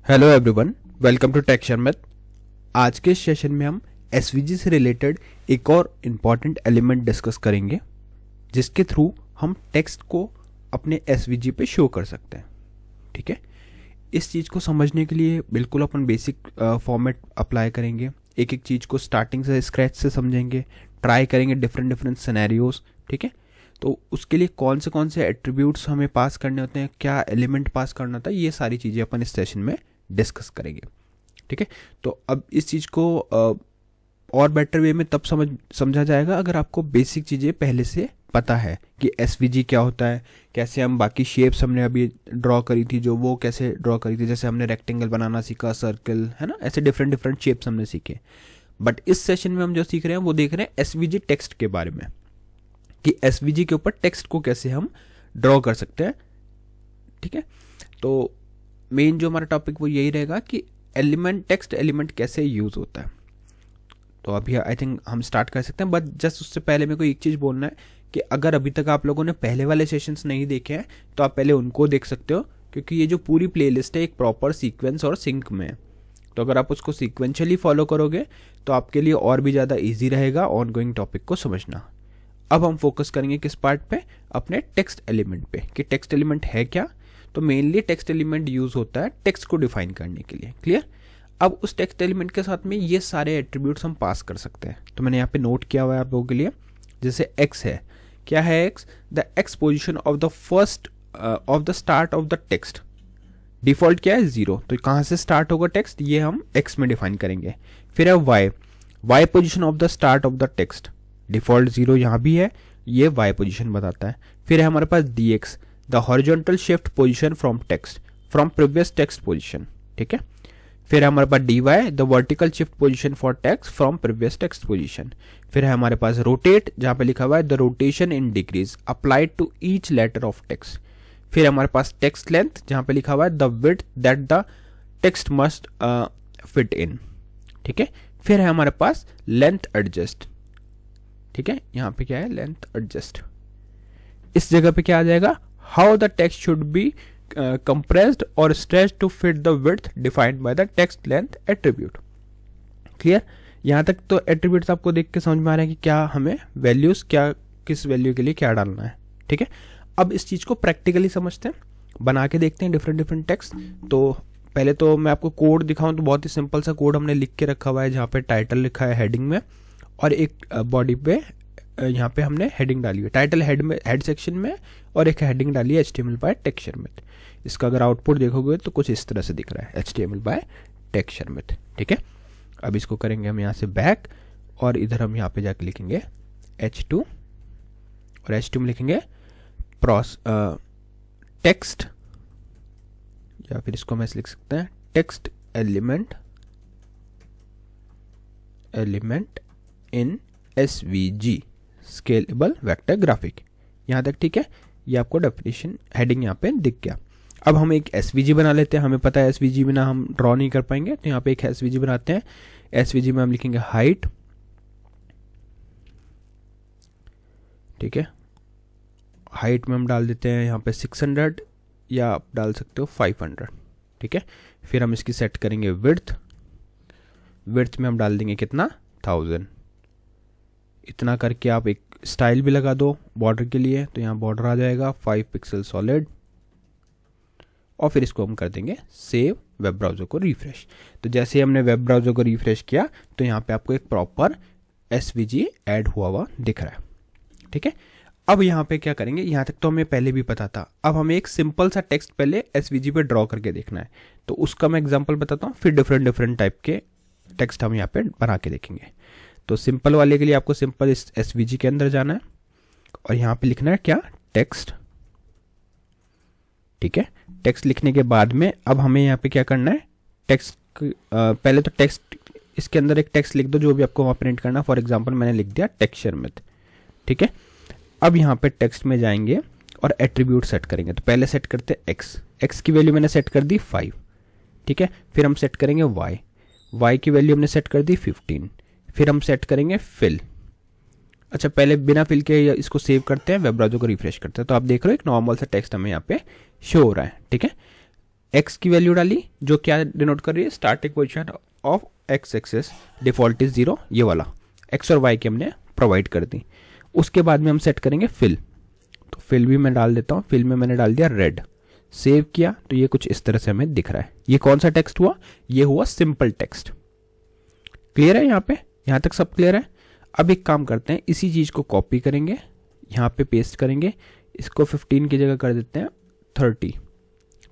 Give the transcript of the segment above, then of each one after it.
Hello everyone, welcome to tech Sharmit. आज के session में हम एसवीजी से रिलेटेड एक और इम्पॉर्टेंट एलिमेंट डिस्कस करेंगे, जिसके थ्रू हम टेक्स्ट को अपने एसवीजी पे शो कर सकते हैं। ठीक है, इस चीज़ को समझने के लिए बिल्कुल अपन बेसिक फॉर्मेट अप्लाई करेंगे। एक एक चीज़ को स्टार्टिंग से स्क्रैच से समझेंगे, ट्राई करेंगे डिफरेंट सिनेरियोज। ठीक है, तो उसके लिए कौन से एट्रीब्यूट्स हमें पास करने होते हैं, क्या एलिमेंट पास करना होता है, ये सारी चीज़ें अपन इस सेशन में डिस्कस करेंगे। ठीक है, तो अब इस चीज़ को और बेटर वे में तब समझा जाएगा अगर आपको बेसिक चीज़ें पहले से पता है कि एसवीजी क्या होता है, कैसे हम बाकी शेप्स हमने अभी ड्रॉ करी थी जो वो कैसे ड्रॉ करी थी, जैसे हमने रेक्टेंगल बनाना सीखा, सर्कल, है ना, ऐसे डिफरेंट शेप्स हमने सीखे। बट इस सेशन में हम जो सीख रहे हैं वो देख रहे हैं एसवीजी टेक्स्ट के बारे में, कि एसवीजी के ऊपर टेक्स्ट को कैसे हम ड्रॉ कर सकते हैं। ठीक है, तो मेन जो हमारा टॉपिक वो यही रहेगा कि टेक्स्ट एलिमेंट कैसे यूज होता है। तो अभी आई थिंक हम स्टार्ट कर सकते हैं, बट जस्ट उससे पहले मेरे को एक चीज़ बोलना है कि अगर अभी तक आप लोगों ने पहले वाले सेशंस नहीं देखे हैं तो आप पहले उनको देख सकते हो, क्योंकि ये जो पूरी प्लेलिस्ट है एक प्रॉपर सीक्वेंस और सिंक में है। तो अगर आप उसको सीक्वेंशियली फॉलो करोगे तो आपके लिए और भी ज़्यादा ईजी रहेगा ऑनगोइंग टॉपिक को समझना। अब हम फोकस करेंगे किस पार्ट पे, अपने टेक्स्ट एलिमेंट पे, कि टेक्स्ट एलिमेंट है क्या। तो मेनली टेक्स्ट एलिमेंट यूज होता है टेक्स्ट को डिफाइन करने के लिए। क्लियर। अब उस टेक्स्ट एलिमेंट के साथ में ये सारे एट्रीब्यूट्स हम पास कर सकते हैं। तो मैंने यहाँ पे नोट किया हुआ है आप लोगों के लिए, जैसे एक्स है, क्या है x, the x position of the first of the start of the text. Default क्या है, 0, तो कहाँ से स्टार्ट होगा टेक्स्ट, ये हम एक्स में डिफाइन करेंगे। फिर है Y, Y position of the start of the text, default 0 यहाँ भी है, ये वाई पोजिशन बताता है। फिर है हमारे पास D X, the horizontal shift position from text from previous text position. ठीक है, फिर है हमारे पास D Y, the vertical shift position for text from previous text position. फिर है हमारे पास रोटेट, जहां पे लिखा हुआ है the rotation in degrees applied to each letter of text. फिर हमारे पास टेक्स्ट लेंथ, जहां पे लिखा हुआ है the width that the text must fit in. ठीक है, फिर है हमारे पास लेंथ एडजस्ट। ठीक है, यहाँ पे क्या है, लेंथ एडजस्ट। इस जगह पे क्या आ जाएगा, how the text should be compressed or stretched to fit the width defined by the text length attribute। Clear. यहाँ तक तो एट्रीब्यूट्स आपको देख के समझ में आ रहा है कि क्या हमें वैल्यूज, क्या किस वैल्यू के लिए क्या डालना है। ठीक है, अब इस चीज को प्रैक्टिकली समझते हैं, बना के देखते हैं डिफरेंट टेक्स्ट। तो पहले तो मैं आपको कोड दिखाऊं तो बहुत ही सिंपल सा कोड हमने लिख के रखा हुआ है, जहाँ पे टाइटल लिखा है हेडिंग में, और एक बॉडी पे यहाँ पे हमने हेडिंग डाली है, टाइटल हेड में, हेड सेक्शन में, और एक हेडिंग डाली है HTML बाय टेक शर्मित। इसका अगर आउटपुट देखोगे तो कुछ इस तरह से दिख रहा है, HTML बाय टेक शर्मित। ठीक है, अब इसको करेंगे हम यहाँ से बैक, और इधर हम यहाँ पे जाके लिखेंगे H2, और H2 में लिखेंगे टेक्स्ट, या फिर इसको हम ऐसे लिख सकते हैं, text element in SVG scalable vector graphic. यहाँ तक ठीक है, ये आपको डेफिनेशन हेडिंग यहाँ पे दिख गया। अब हम एक SVG बना लेते हैं, हमें पता है SVG बिना हम ड्रॉ नहीं कर पाएंगे, तो यहाँ पे एक SVG बनाते हैं। SVG में हम लिखेंगे हाइट। ठीक है, हाइट में हम डाल देते हैं यहाँ पे 600, या आप डाल सकते हो 500। ठीक है, फिर हम इसकी सेट करेंगे विड्थ में हम डाल देंगे कितना, 1000। इतना करके आप एक स्टाइल भी लगा दो बॉर्डर के लिए, तो यहाँ बॉर्डर आ जाएगा 5 पिक्सल सॉलिड, और फिर इसको हम कर देंगे सेव, वेब ब्राउज़र को रिफ्रेश। तो जैसे हमने वेब ब्राउज़र को रिफ्रेश किया तो यहाँ पे आपको एक प्रॉपर SVG ऐड हुआ दिख रहा है। ठीक है, अब यहाँ पे क्या करेंगे, यहाँ तक तो हमें पहले भी पता था, अब हमें एक सिंपल सा टेक्स्ट पहले SVG पे ड्रॉ करके देखना है। तो उसका मैं एग्जाम्पल बताता हूँ, फिर डिफरेंट टाइप के टेक्स्ट हम यहाँ पे बना के देखेंगे। तो सिंपल वाले के लिए आपको सिंपल इस SVG के अंदर जाना है, और यहाँ पे लिखना है क्या, टेक्स्ट। ठीक है, टेक्स्ट लिखने के बाद में अब हमें यहाँ पे क्या करना है, टेक्स्ट पहले तो टेक्स्ट, इसके अंदर एक टेक्स्ट लिख दो जो भी आपको वहाँ प्रिंट करना। फॉर एग्जांपल मैंने लिख दिया टेक शर्मित। ठीक है, अब यहाँ पे टेक्स्ट में जाएंगे और एट्रीब्यूट सेट करेंगे। तो पहले सेट करते हैं एक्स की वैल्यू मैंने सेट कर दी 5। ठीक है, फिर हम सेट करेंगे वाई की वैल्यू हमने सेट कर दी 15। फिर हम सेट करेंगे फिल। अच्छा, पहले बिना फिल के इसको सेव करते हैं, वेब ब्राउज़र को रिफ्रेश करते हैं, तो आप देख रहे हो एक नॉर्मल सा टेक्स्ट हमें यहाँ पे शो हो रहा है। ठीक है, x की वैल्यू डाली जो क्या डिनोट कर रही है, starting position of x axis, default is 0, ये वाला x और y की हमने प्रोवाइड कर दी। उसके बाद में हम सेट करेंगे फिल, तो फिल भी मैं डाल देता हूँ, फिल में मैंने डाल दिया रेड, सेव किया तो ये कुछ इस तरह से हमें दिख रहा है। ये कौन सा टेक्स्ट हुआ, ये हुआ सिंपल टेक्स्ट। क्लियर है यहाँ पे, यहाँ तक सब क्लियर है। अब एक काम करते हैं, इसी चीज को कॉपी करेंगे, यहाँ पे पेस्ट करेंगे, इसको 15 की जगह कर देते हैं 30,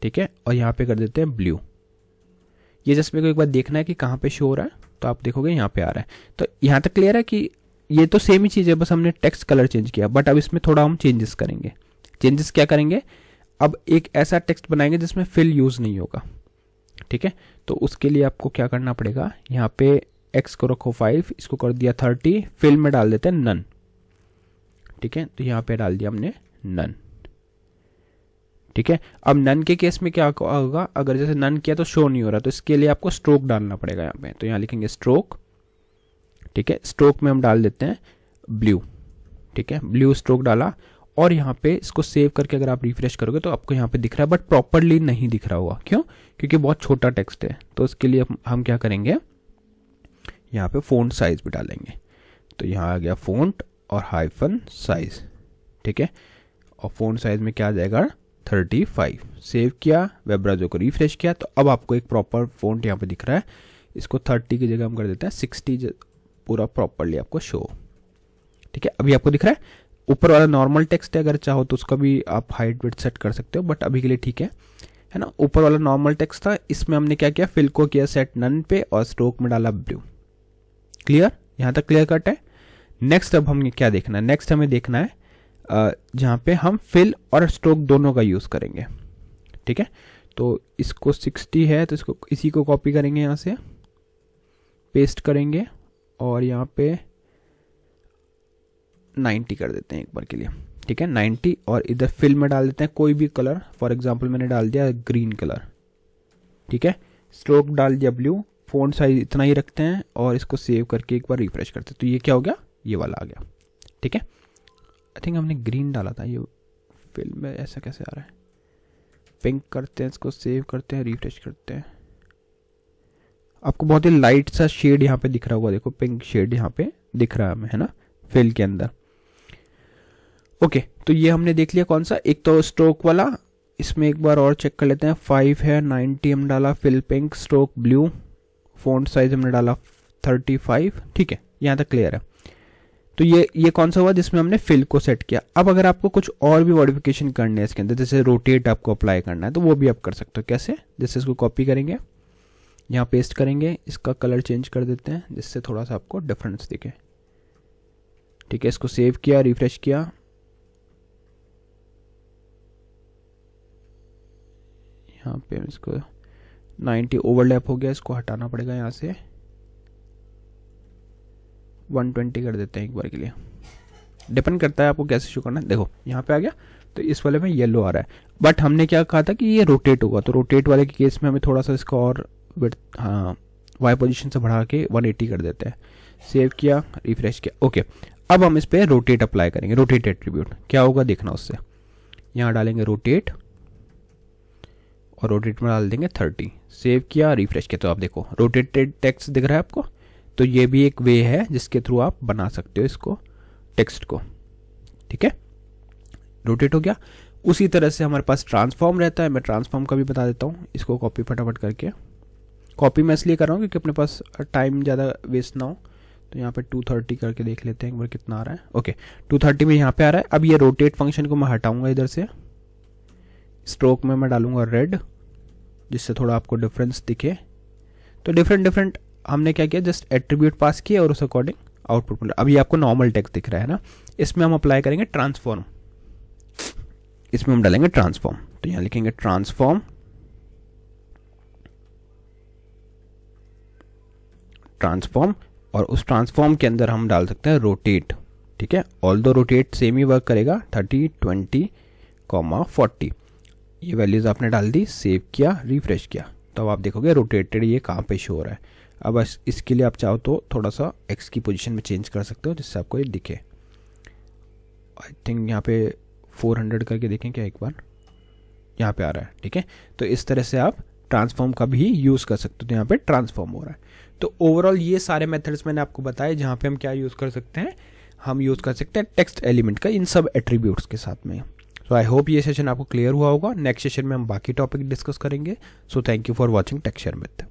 ठीक है, और यहाँ पे कर देते हैं ब्लू। ये जस्ट मेरे को एक बार देखना है कि कहाँ पे शो हो रहा है, तो आप देखोगे यहाँ पे आ रहा है। तो यहाँ तक क्लियर है कि ये तो सेम ही चीज़ है, बस हमने टेक्स्ट कलर चेंज किया, बट अब इसमें थोड़ा हम चेंजेस करेंगे। चेंजेस क्या करेंगे, अब एक ऐसा टेक्स्ट बनाएंगे जिसमें फिल यूज़ नहीं होगा, ठीक है। तो उसके लिए आपको क्या करना पड़ेगा, यहाँ पे x को रखो 5, इसको कर दिया 30, फिल में डाल देते हैं नन, ठीक है। तो यहाँ पे डाल दिया हमने नन, ठीक है। अब नन के केस में क्या होगा, अगर जैसे नन किया तो शो नहीं हो रहा, तो इसके लिए आपको स्ट्रोक डालना पड़ेगा यहाँ पे। तो यहाँ लिखेंगे स्ट्रोक, ठीक है, स्ट्रोक में हम डाल देते हैं ब्लू, ठीक है, ब्लू स्ट्रोक डाला। और यहाँ पे इसको सेव करके अगर आप रिफ्रेश करोगे तो आपको यहाँ पे दिख रहा है, बट प्रॉपरली नहीं दिख रहा होगा, क्यों, क्योंकि बहुत छोटा टेक्स्ट है। तो उसके लिए हम क्या करेंगे, यहाँ पे फ़ॉन्ट साइज भी डालेंगे। तो यहाँ आ गया फ़ॉन्ट और हाइफन साइज, ठीक है, और फ़ॉन्ट साइज में क्या आ जाएगा 35। सेव किया, वेब ब्राउज़र को रिफ्रेश किया, तो अब आपको एक प्रॉपर फ़ॉन्ट यहाँ पे दिख रहा है। इसको 30 की जगह हम कर देते हैं 60, पूरा प्रॉपरली आपको शो, ठीक है। अभी आपको दिख रहा है, ऊपर वाला नॉर्मल टेक्स्ट है, अगर चाहो तो उसका भी आप हाइट विड्थ सेट कर सकते हो, बट अभी के लिए ठीक है ना। ऊपर वाला नॉर्मल टेक्स्ट था, इसमें हमने क्या किया, फिल को किया सेट नन पे और स्ट्रोक में डाला ब्लू। क्लियर, यहाँ तक क्लियर कट है। नेक्स्ट अब हमें क्या देखना है, नेक्स्ट हमें देखना है जहाँ पे हम फिल और स्ट्रोक दोनों का यूज़ करेंगे, ठीक है। तो इसको 60 है, तो इसको इसी को कॉपी करेंगे, यहाँ से पेस्ट करेंगे और यहाँ पे 90 कर देते हैं एक बार के लिए, ठीक है, 90। और इधर फिल में डाल देते हैं कोई भी कलर, फॉर एग्जांपल मैंने डाल दिया ग्रीन कलर, ठीक है। स्ट्रोक डाल दिया ब्लू, फ़ॉन्ट साइज इतना ही रखते हैं और इसको सेव करके एक बार रिफ्रेश करते हैं। तो ये क्या हो गया, ये वाला आ गया, ठीक है। आई थिंक हमने ग्रीन डाला था, ये फिल में ऐसा कैसे आ रहा है, पिंक करते हैं, इसको सेव करते हैं, रिफ्रेश करते हैं। आपको बहुत ही लाइट सा शेड यहाँ पे दिख रहा होगा, देखो पिंक शेड यहाँ पे दिख रहा है हमें, है ना, फिल के अंदर। ओके, तो ये हमने देख लिया कौन सा, एक तो स्ट्रोक वाला, इसमें एक बार और चेक कर लेते हैं। 5 है, 90 हम डाला, fill pink, stroke blue, font size हमने डाला 35, ठीक है, यहाँ तक क्लियर है। तो ये कौन सा हुआ जिसमें हमने फिल को सेट किया। अब अगर आपको कुछ और भी मॉडिफिकेशन करने हैं इसके अंदर, जैसे रोटेट आपको अप्लाई करना है, तो वो भी आप कर सकते हो। कैसे, जैसे इसको कॉपी करेंगे, यहाँ पेस्ट करेंगे, इसका कलर चेंज कर देते हैं जिससे थोड़ा सा आपको डिफरेंस दिखे, ठीक है। इसको सेव किया, रिफ्रेश किया, यहाँ पे इसको 90 ओवरलैप हो गया, इसको हटाना पड़ेगा, यहाँ से 120 कर देते हैं एक बार के लिए। डिपेंड करता है आपको कैसे शो करना है। देखो यहाँ पे आ गया, तो इस वाले में येलो आ रहा है, बट हमने क्या कहा था कि ये रोटेट होगा, तो रोटेट वाले के केस में हमें थोड़ा सा इसको और हाँ वाई पोजीशन से बढ़ा के 180 कर देते हैं। सेव किया, रिफ्रेश किया, ओके। अब हम इस पर रोटेट अप्लाई करेंगे, रोटेट एट्रीब्यूट क्या होगा देखना उससे। यहाँ डालेंगे रोटेट और रोटेट में डाल देंगे 30। सेव किया, रिफ्रेश किया, तो आप देखो रोटेटेड टेक्स्ट दिख रहा है आपको। तो ये भी एक वे है जिसके थ्रू आप बना सकते हो इसको, टेक्स्ट को, ठीक है। रोटेट हो गया। उसी तरह से हमारे पास ट्रांसफॉर्म रहता है, मैं ट्रांसफॉर्म का भी बता देता हूँ। इसको कॉपी फटाफट करके, कॉपी मैं इसलिए कर रहा हूँ क्योंकि अपने पास टाइम ज़्यादा वेस्ट ना हो। तो यहाँ पे 230 करके देख लेते हैं एक बार कितना आ रहा है। ओके, 230 में यहाँ पे आ रहा है। अब ये रोटेट फंक्शन को मैं हटाऊंगा इधर से, स्ट्रोक में मैं डालूंगा रेड, जिससे थोड़ा आपको डिफरेंस दिखे। तो डिफरेंट हमने क्या किया, जस्ट एट्रीब्यूट पास किया और उस अकॉर्डिंग आउटपुट मिला। अभी आपको नॉर्मल टेक्स्ट दिख रहा है ना, इसमें हम अप्लाई करेंगे ट्रांसफॉर्म। इसमें हम डालेंगे ट्रांसफॉर्म, तो यहाँ लिखेंगे ट्रांसफॉर्म, ट्रांसफॉर्म, और उस ट्रांसफॉर्म के अंदर हम डाल सकते हैं रोटेट, ठीक है। ऑल्दो रोटेट सेम ही वर्क करेगा, 30, 20, 40 ये वैल्यूज आपने डाल दी, सेव किया, रिफ्रेश किया, तो अब आप देखोगे रोटेटेड ये कहाँ पे शो हो रहा है। अब इसके लिए आप चाहो तो थोड़ा सा एक्स की पोजीशन में चेंज कर सकते हो जिससे आपको ये दिखे। आई थिंक यहाँ पे 400 करके देखें क्या एक बार, यहाँ पे आ रहा है, ठीक है। तो इस तरह से आप ट्रांसफॉर्म का भी यूज़ कर सकते हो, तो यहाँ पे ट्रांसफॉर्म हो रहा है। तो ओवरऑल ये सारे मेथड्स मैंने आपको बताए जहाँ पे हम क्या यूज़ कर सकते हैं, हम यूज़ कर सकते हैं टेक्स्ट एलिमेंट का इन सब एट्रीब्यूट्स के साथ में। सो आई होप ये सेशन आपको क्लियर हुआ होगा। नेक्स्ट सेशन में हम बाकी टॉपिक डिस्कस करेंगे। So thank you for watching texture with.